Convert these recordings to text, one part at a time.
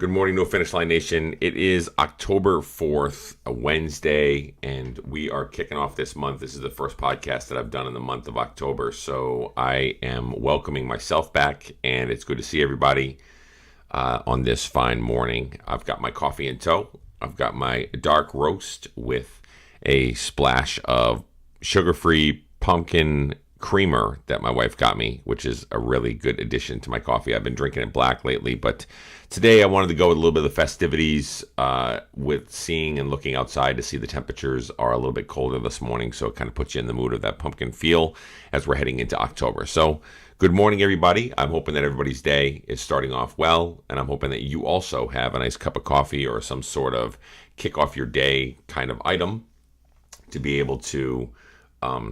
Good morning, No Finish Line Nation. It is October 4th, a Wednesday, and we are kicking off this month. This is the first podcast that I've done in the month of October, so I am welcoming myself back, and it's good to see everybody on this fine morning. I've got my coffee in tow. I've got my dark roast with a splash of sugar-free pumpkin creamer that my wife got me, which is a really good addition to my coffee. I've been drinking it black lately, but today I wanted to go with a little bit of the festivities with seeing and looking outside to see the temperatures are a little bit colder this morning, so it kind of puts you in the mood of that pumpkin feel as we're heading into October. So good morning, everybody. I'm hoping that everybody's day is starting off well, and I'm hoping that you also have a nice cup of coffee or some sort of kick off your day kind of item to be able to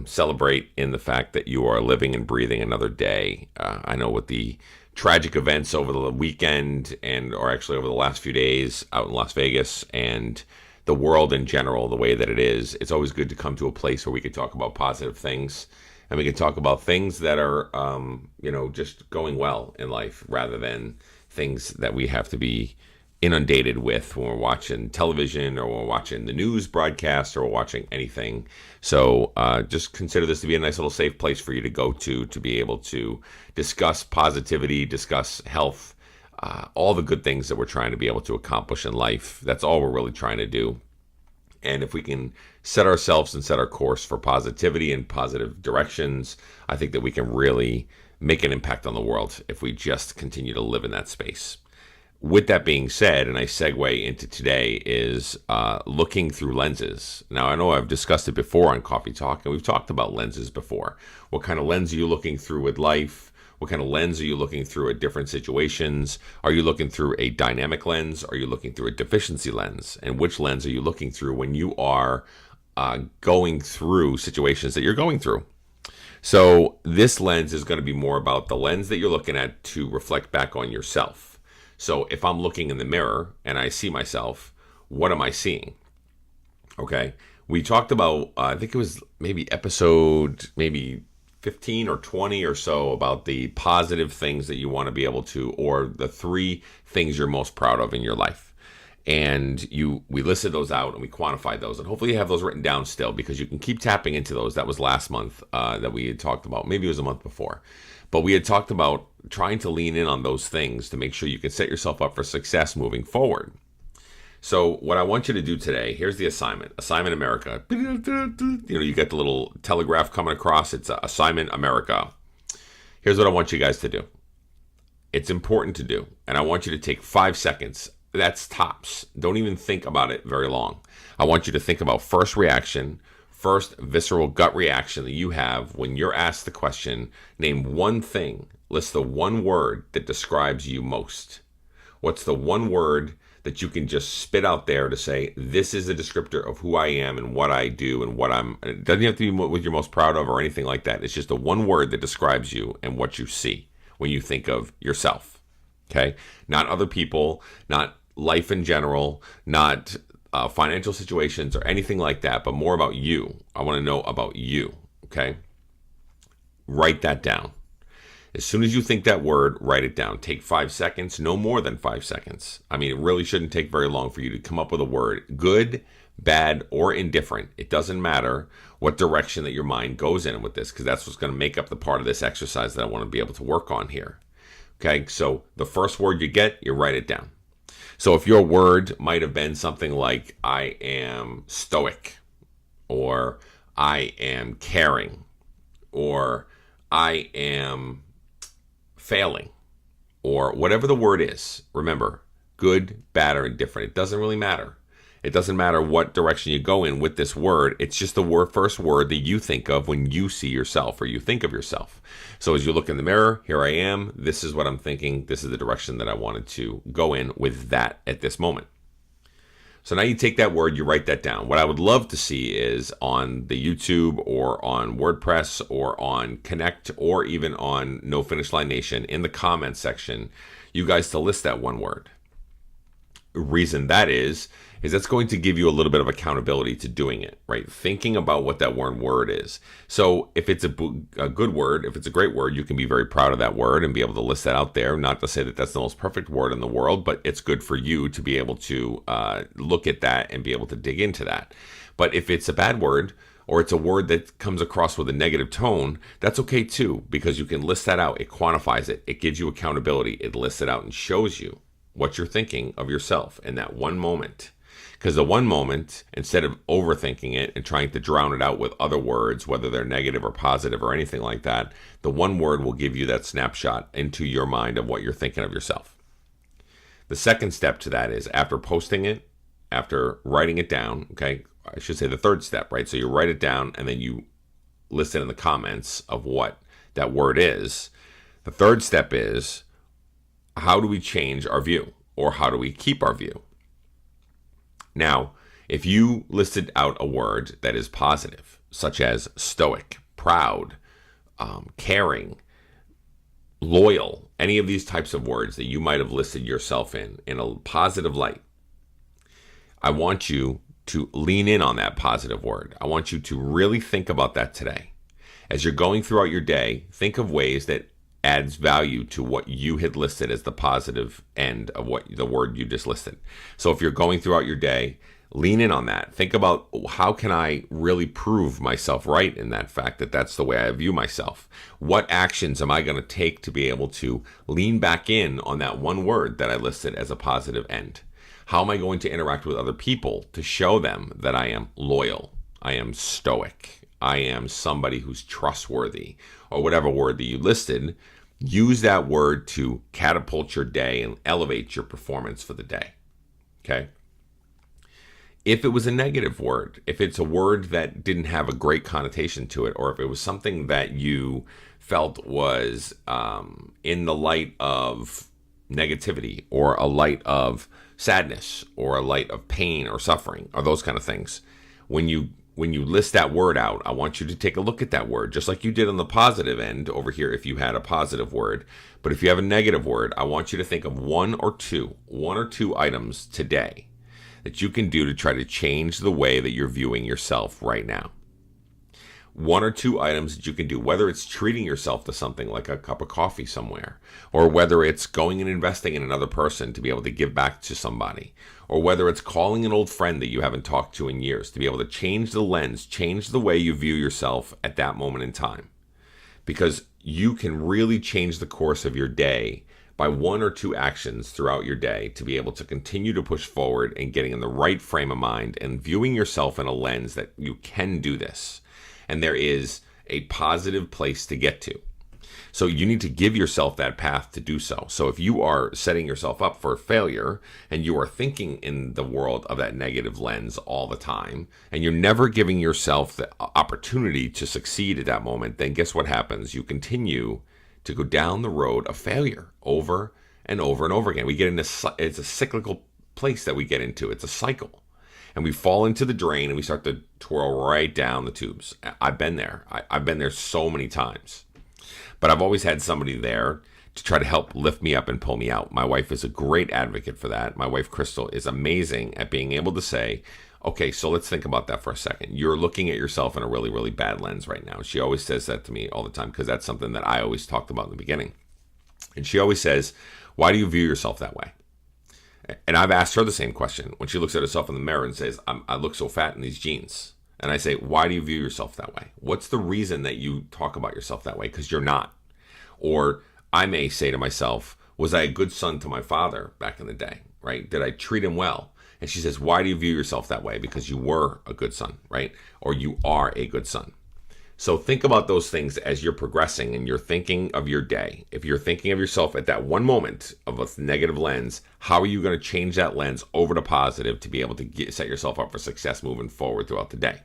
celebrate in the fact that you are living and breathing another day. I know with the tragic events over the weekend or actually over the last few days out in Las Vegas and the world in general, the way that it is, it's always good to come to a place where we can talk about positive things and we can talk about things that are, just going well in life rather than things that we have to be inundated with when we're watching television or we're watching the news broadcast or we're watching anything. So just consider this to be a nice little safe place for you to go to be able to discuss positivity, discuss health, all the good things that we're trying to be able to accomplish in life. That's all we're really trying to do. And if we can set ourselves and set our course for positivity and positive directions, I think that we can really make an impact on the world if we just continue to live in that space. With that being said, and I segue into today, is looking through lenses. Now, I know I've discussed it before on Coffee Talk, and we've talked about lenses before. What kind of lens are you looking through with life? What kind of lens are you looking through at different situations? Are you looking through a dynamic lens? Are you looking through a deficiency lens? And which lens are you looking through when you are going through situations that you're going through? So this lens is going to be more about the lens that you're looking at to reflect back on yourself. So if I'm looking in the mirror and I see myself, what am I seeing? Okay. We talked about, I think it was maybe episode 15 or 20 or so about the positive things that you want to be able to, or the 3 things you're most proud of in your life. And we listed those out and we quantified those. And hopefully you have those written down still because you can keep tapping into those. That was last month that we had talked about. Maybe it was a month before. But we had talked about trying to lean in on those things to make sure you can set yourself up for success moving forward. So what I want you to do today, here's the assignment. Assignment America. You get the little telegraph coming across. It's Assignment America. Here's what I want you guys to do. It's important to do. And I want you to take 5 seconds. That's tops. Don't even think about it very long. I want you to think about first reaction, first visceral gut reaction that you have when you're asked the question, name one thing, list the one word that describes you most. What's the one word that you can just spit out there to say, this is a descriptor of who I am and what I do and what I'm, it doesn't have to be what you're most proud of or anything like that. It's just the one word that describes you and what you see when you think of yourself. Okay? Not other people, not life in general, not financial situations or anything like that, but more about you. I want to know about you, okay? Write that down. As soon as you think that word, write it down. Take 5 seconds, no more than 5 seconds. I mean, it really shouldn't take very long for you to come up with a word. Good, bad, or indifferent. It doesn't matter what direction that your mind goes in with this, because that's what's going to make up the part of this exercise that I want to be able to work on here. Okay, so the first word you get, you write it down. So if your word might have been something like, I am stoic, or I am caring, or I am failing, or whatever the word is, remember, good, bad, or indifferent. It doesn't really matter. It doesn't matter what direction you go in with this word. It's just the first word that you think of when you see yourself or you think of yourself. So as you look in the mirror, here I am. This is what I'm thinking. This is the direction that I wanted to go in with that at this moment. So now you take that word, you write that down. What I would love to see is on the YouTube or on WordPress or on Connect or even on No Finish Line Nation in the comments section, you guys to list that one word. reason that is that's going to give you a little bit of accountability to doing it, right? Thinking about what that one word is. So if it's a good word, if it's a great word, you can be very proud of that word and be able to list that out there. Not to say that that's the most perfect word in the world, but it's good for you to be able to look at that and be able to dig into that. But if it's a bad word, or it's a word that comes across with a negative tone, that's okay too, because you can list that out. It quantifies it. It gives you accountability. It lists it out and shows you what you're thinking of yourself in that one moment. Because the one moment, instead of overthinking it and trying to drown it out with other words, whether they're negative or positive or anything like that, the one word will give you that snapshot into your mind of what you're thinking of yourself. The second step to that is after posting it, after writing it down, okay, I should say the third step, right? So you write it down and then you list it in the comments of what that word is. The third step is, how do we change our view, or how do we keep our view? Now, if you listed out a word that is positive, such as stoic, proud, caring, loyal, any of these types of words that you might have listed yourself in a positive light, I want you to lean in on that positive word. I want you to really think about that today. As you're going throughout your day, think of ways that adds value to what you had listed as the positive end of what the word you just listed. So if you're going throughout your day, lean in on that. Think about, how can I really prove myself right in that fact that that's the way I view myself? What actions am I going to take to be able to lean back in on that one word that I listed as a positive end? How am I going to interact with other people to show them that I am loyal, I am stoic, I am somebody who's trustworthy, or whatever word that you listed? Use that word to catapult your day and elevate your performance for the day. Okay? If it was a negative word, if it's a word that didn't have a great connotation to it, or if it was something that you felt was in the light of negativity, or a light of sadness, or a light of pain or suffering, or those kind of things, when you list that word out, I want you to take a look at that word, just like you did on the positive end over here if you had a positive word. But if you have a negative word, I want you to think of one or two items today that you can do to try to change the way that you're viewing yourself right now. One or two items that you can do, whether it's treating yourself to something like a cup of coffee somewhere, or whether it's going and investing in another person to be able to give back to somebody, or whether it's calling an old friend that you haven't talked to in years, to be able to change the lens, change the way you view yourself at that moment in time. Because you can really change the course of your day by one or two actions throughout your day to be able to continue to push forward and getting in the right frame of mind and viewing yourself in a lens that you can do this. And there is a positive place to get to. So you need to give yourself that path to do so. So if you are setting yourself up for failure and you are thinking in the world of that negative lens all the time, and you're never giving yourself the opportunity to succeed at that moment, then guess what happens? You continue to go down the road of failure over and over and over again. We get in this, it's a cyclical place that we get into. It's a cycle. And we fall into the drain and we start to twirl right down the tubes. I've been there. I've been there so many times. But I've always had somebody there to try to help lift me up and pull me out. My wife is a great advocate for that. My wife, Crystal, is amazing at being able to say, okay, so let's think about that for a second. You're looking at yourself in a really, really bad lens right now. She always says that to me all the time because that's something that I always talked about in the beginning. And she always says, why do you view yourself that way? And I've asked her the same question when she looks at herself in the mirror and says, I look so fat in these jeans. And I say, why do you view yourself that way? What's the reason that you talk about yourself that way? Because you're not. Or I may say to myself, was I a good son to my father back in the day, right? Did I treat him well? And she says, why do you view yourself that way? Because you were a good son, right? Or you are a good son. So think about those things as you're progressing and you're thinking of your day. If you're thinking of yourself at that one moment of a negative lens, how are you going to change that lens over to positive to be able to set yourself up for success moving forward throughout the day?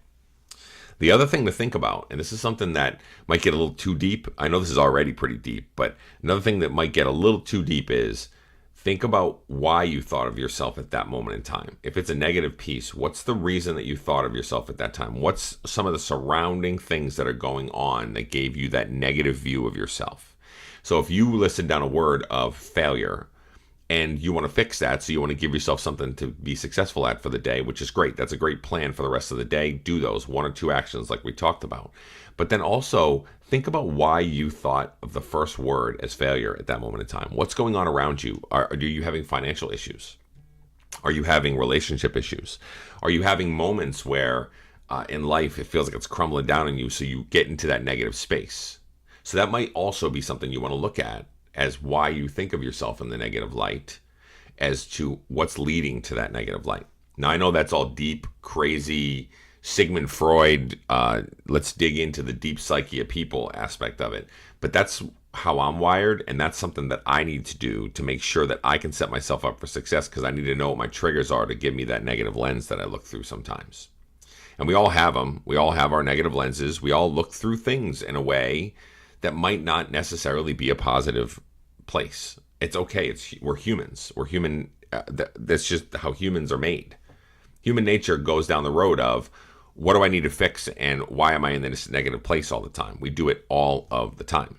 The other thing to think about, and this is something that might get a little too deep. I know this is already pretty deep, but another thing that might get a little too deep is think about why you thought of yourself at that moment in time. If it's a negative piece, what's the reason that you thought of yourself at that time? What's some of the surrounding things that are going on that gave you that negative view of yourself? So if you listed down a word of failure, and you want to fix that. So you want to give yourself something to be successful at for the day, which is great. That's a great plan for the rest of the day. Do those 1 or 2 actions like we talked about. But then also think about why you thought of the first word as failure at that moment in time. What's going on around you? Are you having financial issues? Are you having relationship issues? Are you having moments where in life it feels like it's crumbling down on you, so you get into that negative space? So that might also be something you want to look at as why you think of yourself in the negative light, as to what's leading to that negative light. Now, I know that's all deep, crazy, Sigmund Freud, let's dig into the deep psyche of people aspect of it. But that's how I'm wired, and that's something that I need to do to make sure that I can set myself up for success, because I need to know what my triggers are to give me that negative lens that I look through sometimes. And we all have them. We all have our negative lenses. We all look through things in a way that might not necessarily be a positive place. It's okay. We're humans. We're human. That's just how humans are made. Human nature goes down the road of, what do I need to fix, and why am I in this negative place all the time? We do it all of the time.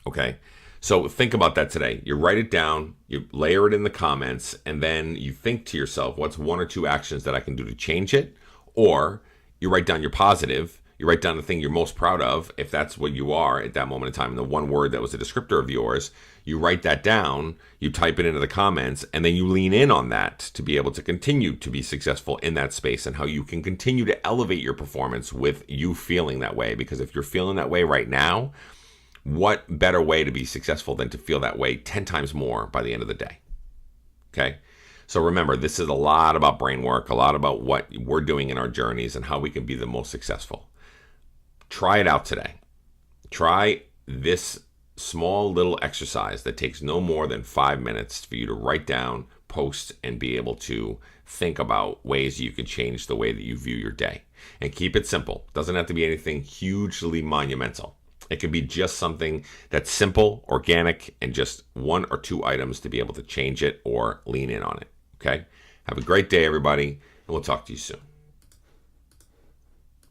Okay? So think about that today. You write it down, you layer it in the comments, and then you think to yourself, what's 1 or 2 actions that I can do to change it? Or you write down your positive, you write down the thing you're most proud of, if that's what you are at that moment in time, and the one word that was a descriptor of yours, you write that down, you type it into the comments, and then you lean in on that to be able to continue to be successful in that space, and how you can continue to elevate your performance with you feeling that way. Because if you're feeling that way right now, what better way to be successful than to feel that way 10 times more by the end of the day? Okay? So remember, this is a lot about brain work, a lot about what we're doing in our journeys and how we can be the most successful. Try it out today. Try this small little exercise that takes no more than 5 minutes for you to write down, post, and be able to think about ways you can change the way that you view your day. And keep it simple. It doesn't have to be anything hugely monumental. It can be just something that's simple, organic, and just 1 or 2 items to be able to change it or lean in on it. Okay? Have a great day, everybody, and we'll talk to you soon.